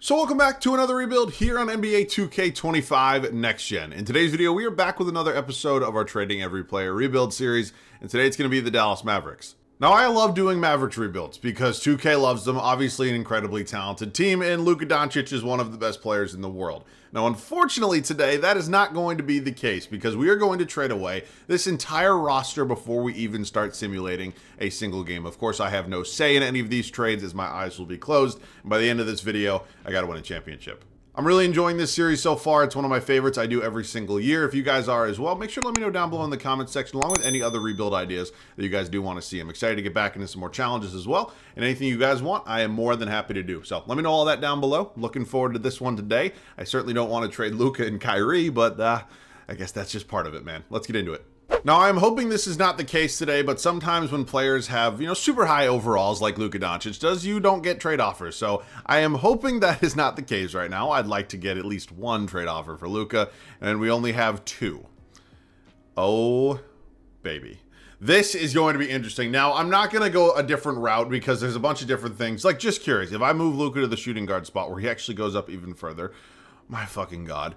So welcome back to another rebuild here on NBA 2K25 Next Gen. In today's video, we are back with another episode of our Trading Every Player rebuild series, and today it's going to be the Dallas Mavericks. Now, I love doing Mavericks rebuilds because 2K loves them, obviously an incredibly talented team, and Luka Doncic is one of the best players in the world. Now, unfortunately today, that is not going to be the case because we are going to trade away this entire roster before we even start simulating a single game. Of course, I have no say in any of these trades as my eyes will be closed, and by the end of this video, I got to win a championship. I'm really enjoying this series so far. It's one of my favorites. I do every single year. If you guys are as well, make sure to let me know down below in the comments section along with any other rebuild ideas that you guys do want to see. I'm excited to get back into some more challenges as well. And anything you guys want, I am more than happy to do. So let me know all that down below. Looking forward to this one today. I certainly don't want to trade Luka and Kyrie, but I guess that's just part of it, man. Let's get into it. Now, I'm hoping this is not the case today, but sometimes when players have, super high overalls like Luka Doncic you don't get trade offers. So I am hoping that is not the case right now. I'd like to get at least one trade offer for Luka, and we only have two. Oh, baby. This is going to be interesting. Now, I'm not going to go a different route because there's a bunch of different things. Like, just curious, if I move Luka to the shooting guard spot where he actually goes up even further, my fucking God.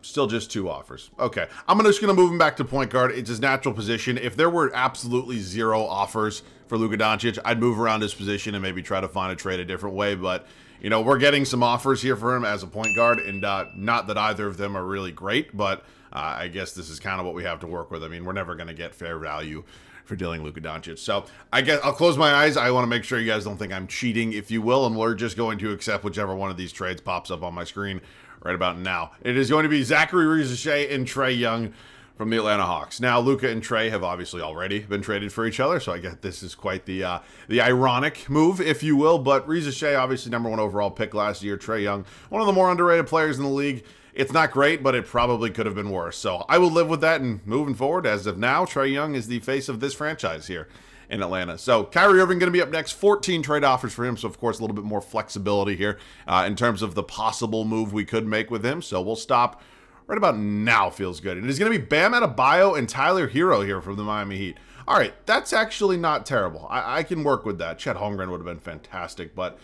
Still just two offers. Okay, I'm just going to move him back to point guard. It's his natural position. If there were absolutely zero offers for Luka Doncic, I'd move around his position and maybe try to find a trade a different way. But, we're getting some offers here for him as a point guard, and not that either of them are really great, but I guess this is kind of what we have to work with. I mean, we're never going to get fair value for dealing Luka Doncic. So I guess I'll close my eyes. I want to make sure you guys don't think I'm cheating, if you will, and we're just going to accept whichever one of these trades pops up on my screen right about now. It is going to be Zachary Rizachet and Trae Young from the Atlanta Hawks. Now, Luka and Trae have obviously already been traded for each other, so I guess this is quite the ironic move, if you will. But Rizachet, obviously #1 overall pick last year. Trae Young, one of the more underrated players in the league. It's not great, but it probably could have been worse. So I will live with that, and moving forward, as of now, Trae Young is the face of this franchise here in Atlanta. So Kyrie Irving going to be up next. 14 trade offers for him, so of course a little bit more flexibility here in terms of the possible move we could make with him. So we'll stop right about now. Feels good. And it's going to be Bam Adebayo and Tyler Hero here from the Miami Heat. All right, that's actually not terrible. I can work with that. Chet Holmgren would have been fantastic, but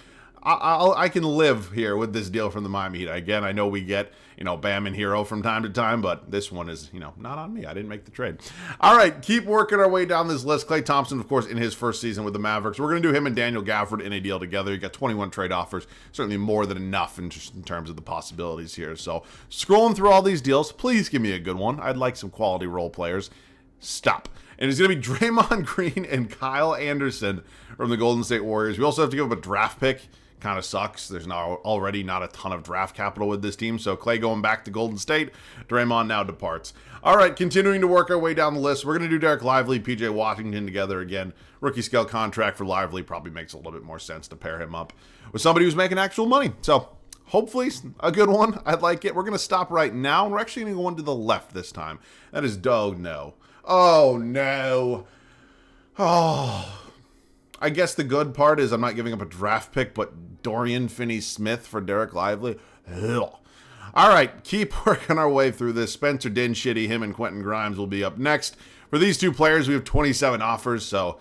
I can live here with this deal from the Miami Heat. Again, I know we get, Bam and Hero from time to time, but this one is, not on me. I didn't make the trade. All right, keep working our way down this list. Klay Thompson, of course, in his first season with the Mavericks. We're going to do him and Daniel Gafford in a deal together. You got 21 trade offers, certainly more than enough in terms of the possibilities here. So scrolling through all these deals, please give me a good one. I'd like some quality role players. Stop. And it's going to be Draymond Green and Kyle Anderson from the Golden State Warriors. We also have to give up a draft pick. Kind of sucks. There's already not a ton of draft capital with this team. So Klay going back to Golden State. Draymond now departs. All right, continuing to work our way down the list. We're going to do Derek Lively, PJ Washington together again. Rookie scale contract for Lively probably makes a little bit more sense to pair him up with somebody who's making actual money. So hopefully a good one. I'd like it. We're going to stop right now, and we're actually going to go one to the left this time. That is oh no. Oh no. Oh. I guess the good part is I'm not giving up a draft pick, but Dorian Finney-Smith for Derek Lively. Ugh. All right, keep working our way through this. Spencer Dinwiddie, him and Quentin Grimes will be up next. For these two players, we have 27 offers. So,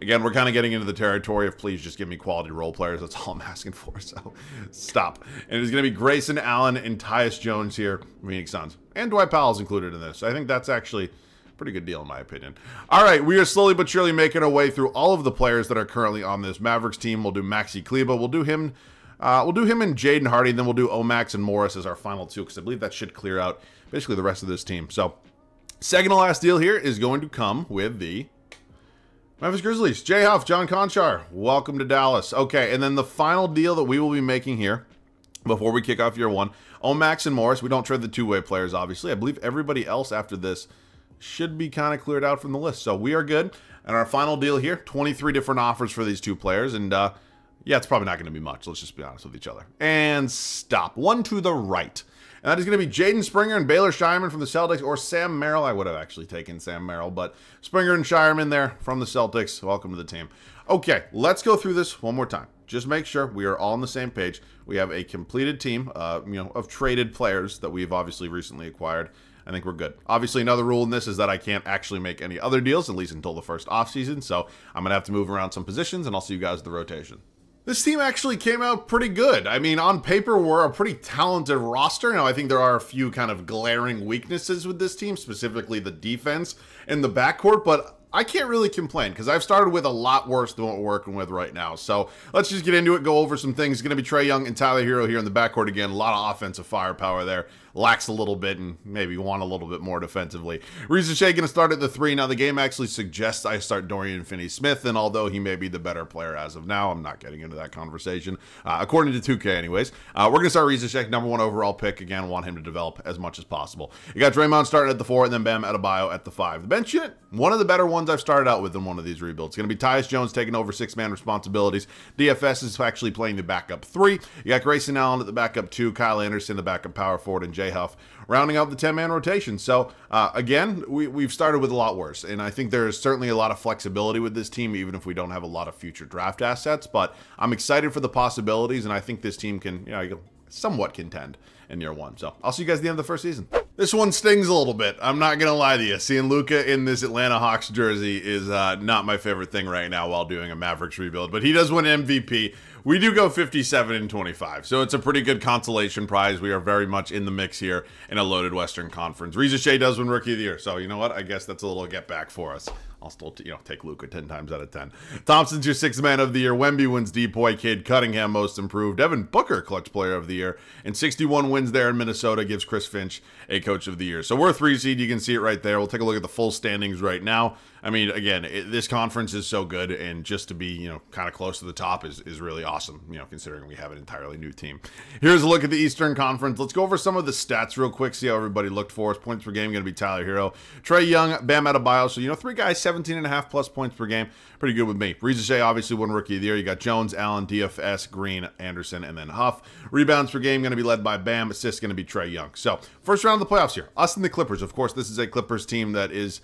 again, we're kind of getting into the territory of please just give me quality role players. That's all I'm asking for, so stop. And it's going to be Grayson Allen and Tyus Jones here, Phoenix Suns. And Dwight Powell's included in this. I think that's actually pretty good deal in my opinion. All right, we are slowly but surely making our way through all of the players that are currently on this Mavericks team. We'll do Maxi Kleber. We'll do him and Jaden Hardy. Then we'll do Omax and Morris as our final two because I believe that should clear out basically the rest of this team. So second to last deal here is going to come with the Memphis Grizzlies. Jay Huff, John Conchar, welcome to Dallas. Okay, and then the final deal that we will be making here before we kick off year one, Omax and Morris. We don't trade the two-way players, obviously. I believe everybody else after this should be kind of cleared out from the list. So we are good. And our final deal here, 23 different offers for these two players. And yeah, it's probably not going to be much. Let's just be honest with each other. And stop. One to the right. And that is going to be Jaden Springer and Baylor Shireman from the Celtics, or Sam Merrill. I would have actually taken Sam Merrill, but Springer and Shireman there from the Celtics. Welcome to the team. Okay, let's go through this one more time. Just make sure we are all on the same page. We have a completed team, of traded players that we've obviously recently acquired. I think we're good. Obviously, another rule in this is that I can't actually make any other deals, at least until the first offseason. So I'm going to have to move around some positions, and I'll see you guys at the rotation. This team actually came out pretty good. I mean, on paper, we're a pretty talented roster. Now, I think there are a few kind of glaring weaknesses with this team, specifically the defense and the backcourt, but I can't really complain because I've started with a lot worse than what we're working with right now. So let's just get into it, go over some things. It's going to be Trae Young and Tyler Hero here in the backcourt again. A lot of offensive firepower there. Lacks a little bit and maybe want a little bit more defensively. Reza Shea going to start at the 3. Now, the game actually suggests I start Dorian Finney-Smith, and although he may be the better player as of now, I'm not getting into that conversation. According to 2K anyways. We're going to start Reza Shea, number 1 overall pick. Again, want him to develop as much as possible. You got Draymond starting at the 4, and then Bam Adebayo at the 5. The bench unit, one of the better ones I've started out with in one of these rebuilds. It's going to be Tyus Jones taking over 6-man responsibilities. DFS is actually playing the backup 3. You got Grayson Allen at the backup 2, Kyle Anderson, the backup power forward, and Jay Huff rounding out the 10-man rotation. So, again, we've started with a lot worse, and I think there's certainly a lot of flexibility with this team, even if we don't have a lot of future draft assets, but I'm excited for the possibilities, and I think this team can, somewhat contend in year 1. So, I'll see you guys at the end of the first season. This one stings a little bit. I'm not going to lie to you. Seeing Luka in this Atlanta Hawks jersey is not my favorite thing right now while doing a Mavericks rebuild, but he does win MVP. We do go 57-25, so it's a pretty good consolation prize. We are very much in the mix here in a loaded Western Conference. Reza Shea does win Rookie of the Year, so you know what? I guess that's a little get back for us. I'll still, take Luka 10 times out of 10. Thompson's your 6th man of the year. Wemby wins Depoy Kid. Cunningham most improved. Devin Booker clutch player of the year. And 61 wins there in Minnesota gives Chris Finch a coach of the year. So we're a 3 seed. You can see it right there. We'll take a look at the full standings right now. I mean, again, this conference is so good, and just to be, kind of close to the top is really awesome, considering we have an entirely new team. Here's a look at the Eastern Conference. Let's go over some of the stats real quick, see how everybody looked for us. Points per game going to be Tyler Hero. Trae Young, Bam Adebayo. So, 3 guys, 17.5 plus points per game. Pretty good with me. Reza Shea obviously won Rookie of the Year. You got Jones, Allen, DFS, Green, Anderson, and then Huff. Rebounds per game going to be led by Bam. Assists going to be Trae Young. So, first round of the playoffs here. Us and the Clippers. Of course, this is a Clippers team that is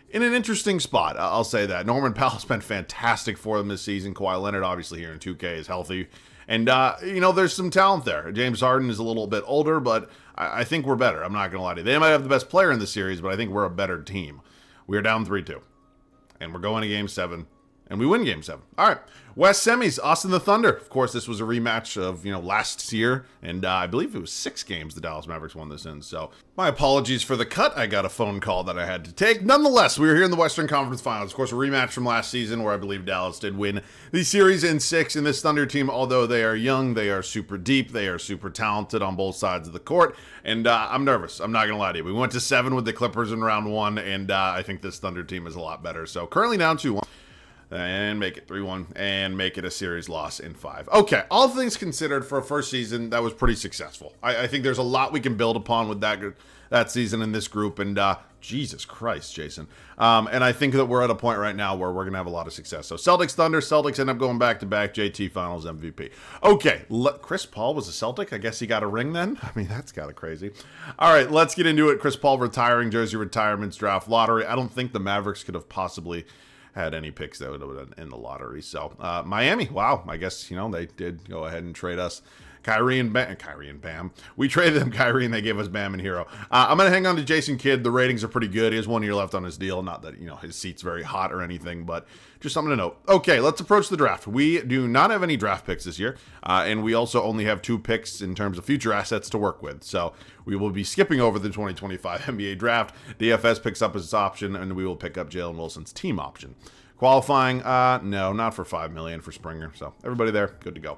in an interesting spot, I'll say that. Norman Powell's been fantastic for them this season. Kawhi Leonard, obviously, here in 2K is healthy. And, there's some talent there. James Harden is a little bit older, but I think we're better. I'm not going to lie to you. They might have the best player in the series, but I think we're a better team. We are down 3-2. And we're going to Game 7. And we win Game 7. All right. West semis, us and the Thunder. Of course, this was a rematch of, last year. And I believe it was 6 games the Dallas Mavericks won this in. So my apologies for the cut. I got a phone call that I had to take. Nonetheless, we were here in the Western Conference Finals. Of course, a rematch from last season where I believe Dallas did win the series in 6. And this Thunder team, although they are young, they are super deep. They are super talented on both sides of the court. And I'm nervous. I'm not going to lie to you. We went to 7 with the Clippers in round 1. And I think this Thunder team is a lot better. So currently down 2-1. And make it 3-1, and make it a series loss in 5. Okay, all things considered, for a first season, that was pretty successful. I think there's a lot we can build upon with that season in this group, and Jesus Christ, Jason. And I think that we're at a point right now where we're going to have a lot of success. So Celtics, Thunder, Celtics end up going back-to-back, JT Finals MVP. Okay, Chris Paul was a Celtic? I guess he got a ring then? I mean, that's kind of crazy. All right, let's get into it. Chris Paul retiring, jersey retirements, draft, lottery. I don't think the Mavericks could have possibly had any picks that would have been in the lottery. So, Miami, wow, I guess, they did go ahead and trade us Kyrie and Bam. We traded them Kyrie, and they gave us Bam and Hero. I'm going to hang on to Jason Kidd. The ratings are pretty good. He has 1 year left on his deal. Not that, his seat's very hot or anything, but just something to note. Okay, let's approach the draft. We do not have any draft picks this year, and we also only have 2 picks in terms of future assets to work with. So we will be skipping over the 2025 NBA draft. DFS picks up his option, and we will pick up Jalen Wilson's team option. Qualifying, no, not for $5 million for Springer. So everybody there, good to go.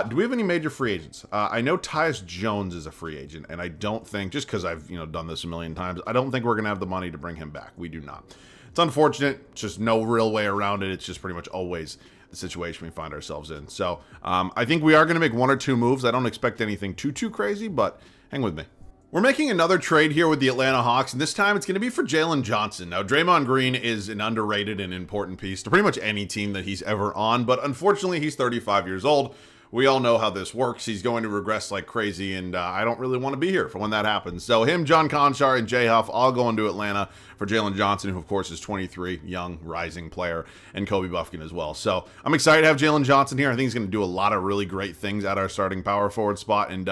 Do we have any major free agents? I know Tyus Jones is a free agent, and I don't think, just because I've done this a million times, I don't think we're going to have the money to bring him back. We do not. It's unfortunate. Just no real way around it. It's just pretty much always the situation we find ourselves in. So I think we are going to make 1 or 2 moves. I don't expect anything too crazy, but hang with me. We're making another trade here with the Atlanta Hawks, and this time it's going to be for Jalen Johnson. Now, Draymond Green is an underrated and important piece to pretty much any team that he's ever on, but unfortunately, he's 35 years old. We all know how this works. He's going to regress like crazy, and I don't really want to be here for when that happens. So him, John Conchar, and Jay Huff all going to Atlanta for Jalen Johnson, who, of course, is 23, young, rising player, and Kobe Buffkin as well. So I'm excited to have Jalen Johnson here. I think he's going to do a lot of really great things at our starting power forward spot, and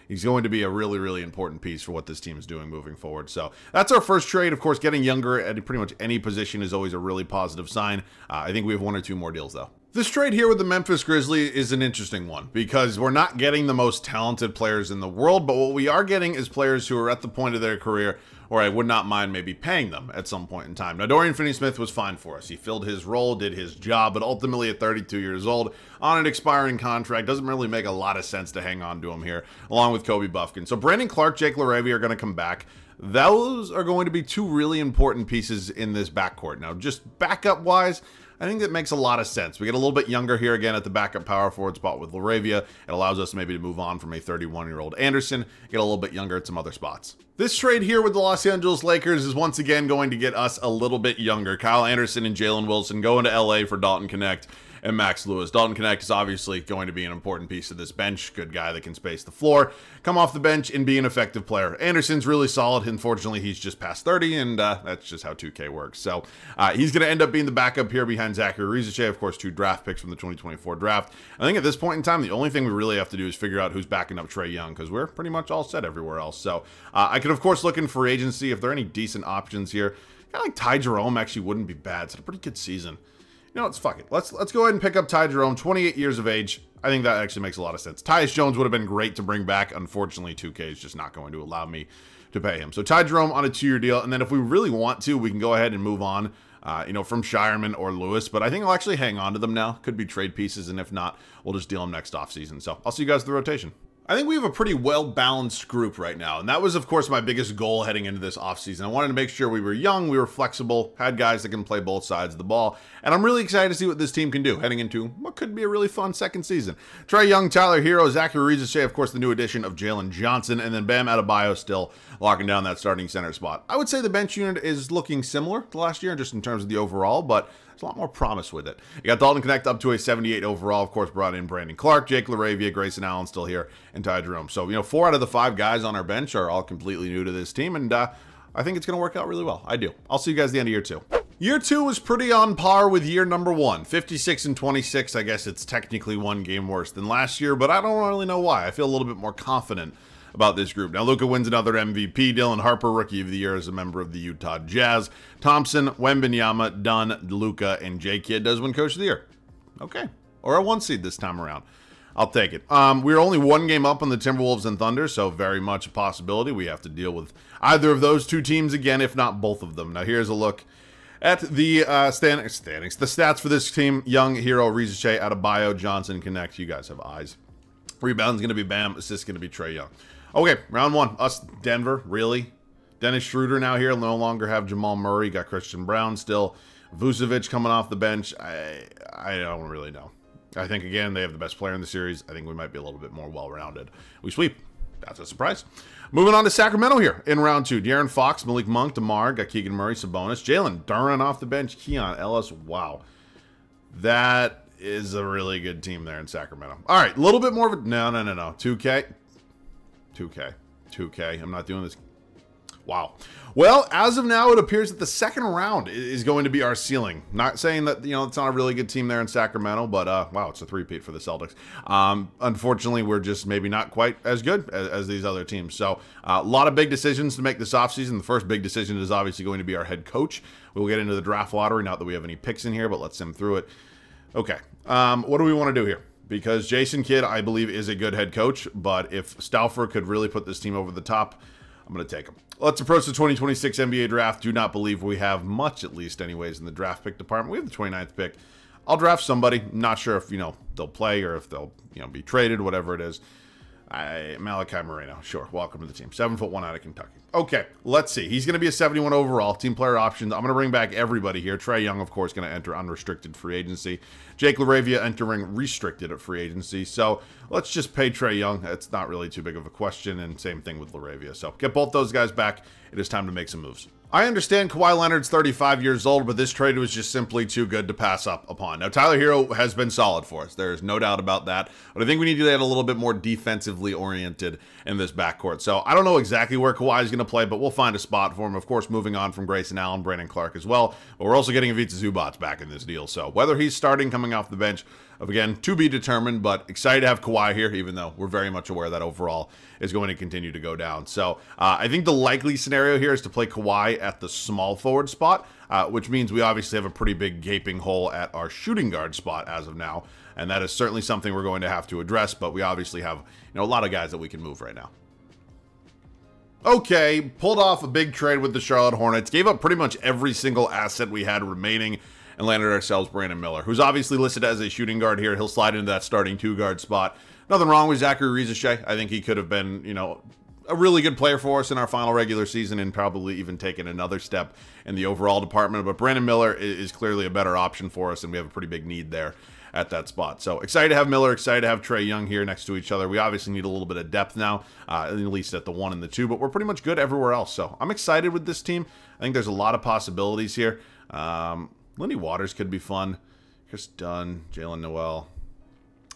he's going to be a really important piece for what this team is doing moving forward. So that's our first trade. Of course, getting younger at pretty much any position is always a really positive sign. I think we have 1 or 2 more deals, though. This trade here with the Memphis Grizzlies is an interesting one because we're not getting the most talented players in the world, but what we are getting is players who are at the point of their career where I would not mind maybe paying them at some point in time. Now, Dorian Finney-Smith was fine for us. He filled his role, did his job, but ultimately at 32 years old, on an expiring contract, doesn't really make a lot of sense to hang on to him here, along with Kobe Buffkin. So Brandon Clark, Jake LaRavia are going to come back. Those are going to be two really important pieces in this backcourt. Now, just backup-wise, I think that makes a lot of sense. We get a little bit younger here again at the backup power forward spot with LaRavia. It allows us maybe to move on from a 31-year-old Anderson, get a little bit younger at some other spots. This trade here with the Los Angeles Lakers is once again going to get us a little bit younger. Kyle Anderson and Jalen Wilson go into LA for Dalton Knecht and Max Lewis. Dalton Knecht is obviously going to be an important piece of this bench. Good guy that can space the floor, come off the bench, and be an effective player. Anderson's really solid. Unfortunately, he's just past 30, and that's just how 2K works. So he's going to end up being the backup here behind Zachary Rizice, of course, 2 draft picks from the 2024 draft. I think at this point in time, the only thing we really have to do is figure out who's backing up Trae Young, because we're pretty much all set everywhere else. So I could, of course, look in free agency if there are any decent options here. Kind of like Ty Jerome actually wouldn't be bad. It's a pretty good season. You know, let's fuck it. Let's go ahead and pick up Ty Jerome, 28 years of age. I think that actually makes a lot of sense. Tyus Jones would have been great to bring back. Unfortunately, 2K is just not going to allow me to pay him. So Ty Jerome on a 2-year deal, and then if we really want to, we can go ahead and move on, you know, from Shireman or Lewis. But I think I'll actually hang on to them now. Could be trade pieces, and if not, we'll just deal them next offseason. So I'll see you guys in the rotation. I think we have a pretty well-balanced group right now, and that was, of course, my biggest goal heading into this offseason. I wanted to make sure we were young, we were flexible, had guys that can play both sides of the ball, and I'm really excited to see what this team can do heading into what could be a really fun second season. Trae Young, Tyler Hero, Zachary Rizice, of course, the new addition of Jalen Johnson, and then Bam Adebayo still locking down that starting center spot. I would say the bench unit is looking similar to last year, just in terms of the overall, but there's a lot more promise with it. You got Dalton Knecht up to a 78 overall, of course, brought in Brandon Clark, Jake LaRavia, Grayson Allen still here, and Ty Jerome. So, you know, 4 out of the 5 guys on our bench are all completely new to this team, and I think it's going to work out really well. I do. I'll see you guys at the end of year 2. Year 2 was pretty on par with year number 1. 56 and 26. I guess it's technically 1 game worse than last year, but I don't really know why. I feel a little bit more confident about this group. Now, Luka wins another MVP. Dylan Harper, Rookie of the Year, as a member of the Utah Jazz. Thompson, Wembanyama, Dunn, Luka, and J. Kidd does win Coach of the Year. Okay. Or a 1 seed this time around. I'll take it. We're only 1 game up on the Timberwolves and Thunder, so very much a possibility. We have to deal with either of those 2 teams again, if not both of them. Now, here's a look at the standings. The stats for this team: Young, Hero, Rizice, Adebayo, Johnson, Knecht. You guys have eyes. Rebound's going to be Bam. Assist's going to be Trae Young. Okay, round 1. Us, Denver, really? Dennis Schroeder now here. No longer have Jamal Murray. Got Christian Brown still. Vucevic coming off the bench. I don't really know. I think, again, they have the best player in the series. I think we might be a little bit more well-rounded. We sweep. That's a surprise. Moving on to Sacramento here in round 2. De'Aaron Fox, Malik Monk, DeMar, got Keegan Murray, Sabonis. Jalen Duren off the bench. Keon Ellis. Wow. That is a really good team there in Sacramento. All right, a little bit more of a... No. 2K. I'm not doing this. Wow. Well, as of now, it appears that the second round is going to be our ceiling. Not saying that, you know, it's not a really good team there in Sacramento, but, wow, it's a 3-peat for the Celtics. Unfortunately, we're just maybe not quite as good as these other teams. So, a lot of big decisions to make this offseason. The first big decision is obviously going to be our head coach. We'll get into the draft lottery, not that we have any picks in here, but let's sim through it. Okay. What do we want to do here? Because Jason Kidd, I believe, is a good head coach, but if Stauffer could really put this team over the top, I'm going to take him. Let's approach the 2026 NBA draft. Do not believe we have much, at least anyways, in the draft pick department. We have the 29th pick. I'll draft somebody. Not sure if, you know, they'll play or if they'll, you know, be traded, whatever it is. Malachi Moreno. Sure. Welcome to the team. 7'1" out of Kentucky. Okay. Let's see. He's going to be a 71 overall. Team player options. I'm going to bring back everybody here. Trae Young, of course, going to enter unrestricted free agency. Jake LaRavia entering restricted at free agency. So let's just pay Trae Young. It's not really too big of a question. And same thing with LaRavia. So get both those guys back. It is time to make some moves. I understand Kawhi Leonard's 35 years old, but this trade was just simply too good to pass up upon. Now, Tyler Hero has been solid for us. There's no doubt about that. But I think we need to get a little bit more defensively oriented in this backcourt. So I don't know exactly where Kawhi is going to play, but we'll find a spot for him. Of course, moving on from Grayson Allen, Brandon Clark as well. But we're also getting Ivica Zubac back in this deal. So whether he's starting coming off the bench, again, to be determined, but excited to have Kawhi here, even though we're very much aware that overall is going to continue to go down. So I think the likely scenario here is to play Kawhi at the small forward spot, which means we obviously have a pretty big gaping hole at our shooting guard spot as of now, and that is certainly something we're going to have to address, but we obviously have, a lot of guys that we can move right now. Okay, pulled off a big trade with the Charlotte Hornets, gave up pretty much every single asset we had remaining, and landed ourselves Brandon Miller, who's obviously listed as a shooting guard here. He'll slide into that starting 2-guard spot. Nothing wrong with Zachary Rizichet. I think he could have been, a really good player for us in our final regular season and probably even taken another step in the overall department. But Brandon Miller is clearly a better option for us, and we have a pretty big need there at that spot. So excited to have Miller, excited to have Trae Young here next to each other. We obviously need a little bit of depth now, at least at the 1 and the 2, but we're pretty much good everywhere else. So I'm excited with this team. I think there's a lot of possibilities here. Lindy Waters could be fun. Chris Dunn, Jalen Noel.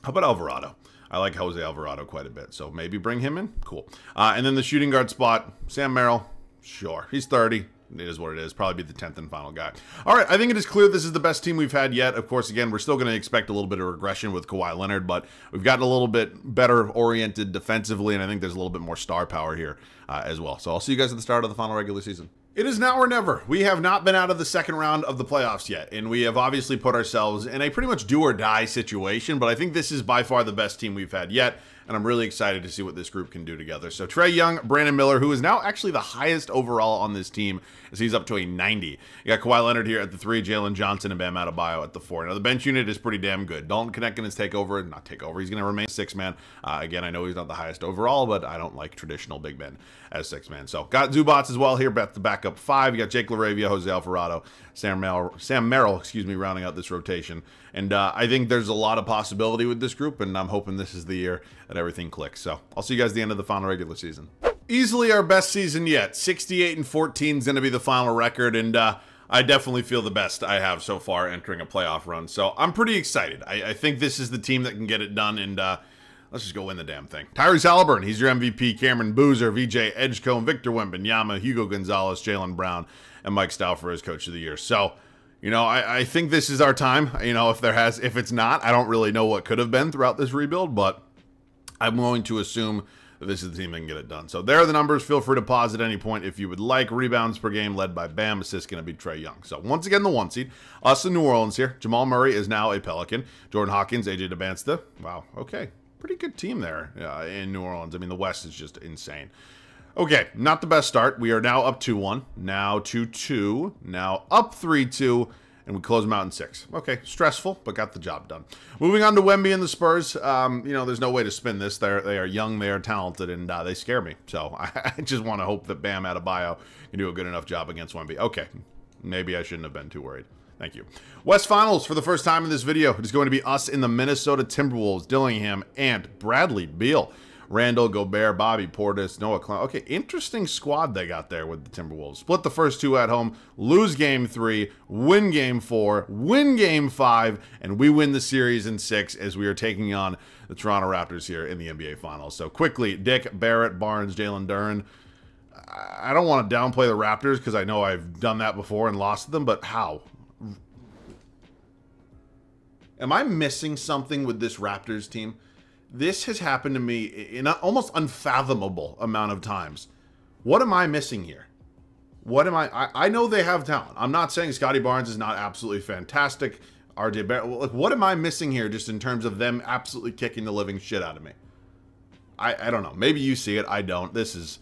How about Alvarado? I like Jose Alvarado quite a bit, so maybe bring him in. Cool. And then the shooting guard spot, Sam Merrill. Sure, he's 30. It is what it is. Probably be the 10th and final guy. All right, I think it is clear this is the best team we've had yet. Of course, again, we're still going to expect a little bit of regression with Kawhi Leonard, but we've gotten a little bit better oriented defensively, and I think there's a little bit more star power here as well. So I'll see you guys at the start of the final regular season. It is now or never. We have not been out of the second round of the playoffs yet, and we have obviously put ourselves in a pretty much do-or-die situation, but I think this is by far the best team we've had yet, and I'm really excited to see what this group can do together. So Trae Young, Brandon Miller, who is now actually the highest overall on this team, as he's up to a 90. You got Kawhi Leonard here at the 3, Jalen Johnson and Bam Adebayo at the 4. Now, the bench unit is pretty damn good. Dalton Connect going to take over, not take over, he's going to remain 6-man. Again, I know he's not the highest overall, but I don't like traditional big men as 6-man. So got Zubats as well here at the backup 5. You got Jake LaRavia, Jose Alvarado, Sam Merrill, rounding out this rotation. And I think there's a lot of possibility with this group, and I'm hoping this is the year that everything clicks. So I'll see you guys at the end of the final regular season. Easily our best season yet. 68-14 is going to be the final record, and I definitely feel the best I have so far entering a playoff run. So I'm pretty excited. I think this is the team that can get it done, and let's just go win the damn thing. Tyrese Halliburton, he's your MVP. Cameron Boozer, VJ Edgecombe, Victor Wembanyama, Hugo Gonzalez, Jaylen Brown, and Mike Stauffer as Coach of the Year. So, I think this is our time. If it's not, I don't really know what could have been throughout this rebuild, but I'm going to assume that this is the team that can get it done. So there are the numbers. Feel free to pause at any point if you would like. Rebounds per game led by Bam. Assists going to be Trae Young. So once again, the 1 seed. Us in New Orleans here. Jamal Murray is now a Pelican. Jordan Hawkins, AJ DeBansta. Wow, okay. Pretty good team there in New Orleans. I mean, the West is just insane. Okay, not the best start. We are now up 2-1, now 2-2, now up 3-2, and we close them out in 6. Okay, stressful, but got the job done. Moving on to Wemby and the Spurs. There's no way to spin this. They are young, they are talented, and they scare me. So I just want to hope that Bam Adebayo can do a good enough job against Wemby. Okay, maybe I shouldn't have been too worried. Thank you. West Finals for the first time in this video. It is going to be us in the Minnesota Timberwolves, Dillingham, and Bradley Beal. Randall, Gobert, Bobby Portis, Noah Clown. Okay, interesting squad they got there with the Timberwolves. Split the first 2 at home, lose game 3, win game 4, win game 5, and we win the series in 6 as we are taking on the Toronto Raptors here in the NBA Finals. So quickly, Dick, Barrett, Barnes, Jalen Duren. I don't want to downplay the Raptors because I know I've done that before and lost to them, but how? Am I missing something with this Raptors team? This has happened to me in an almost unfathomable amount of times. What am I missing here? What am I know they have talent. I'm not saying Scotty Barnes is not absolutely fantastic. RJ Barrett, like, what am I missing here just in terms of them absolutely kicking the living shit out of me? I don't know. Maybe you see it. I don't. This is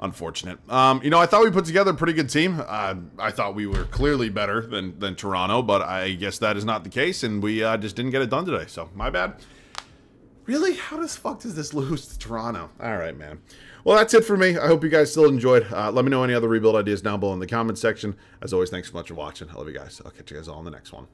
unfortunate. I thought we put together a pretty good team. I thought we were clearly better than Toronto, but I guess that is not the case, and we just didn't get it done today. So my bad. Really? How the fuck does this lose to Toronto? All right, man. Well, that's it for me. I hope you guys still enjoyed. Let me know any other rebuild ideas down below in the comments section. As always, thanks so much for watching. I love you guys. I'll catch you guys all in the next one.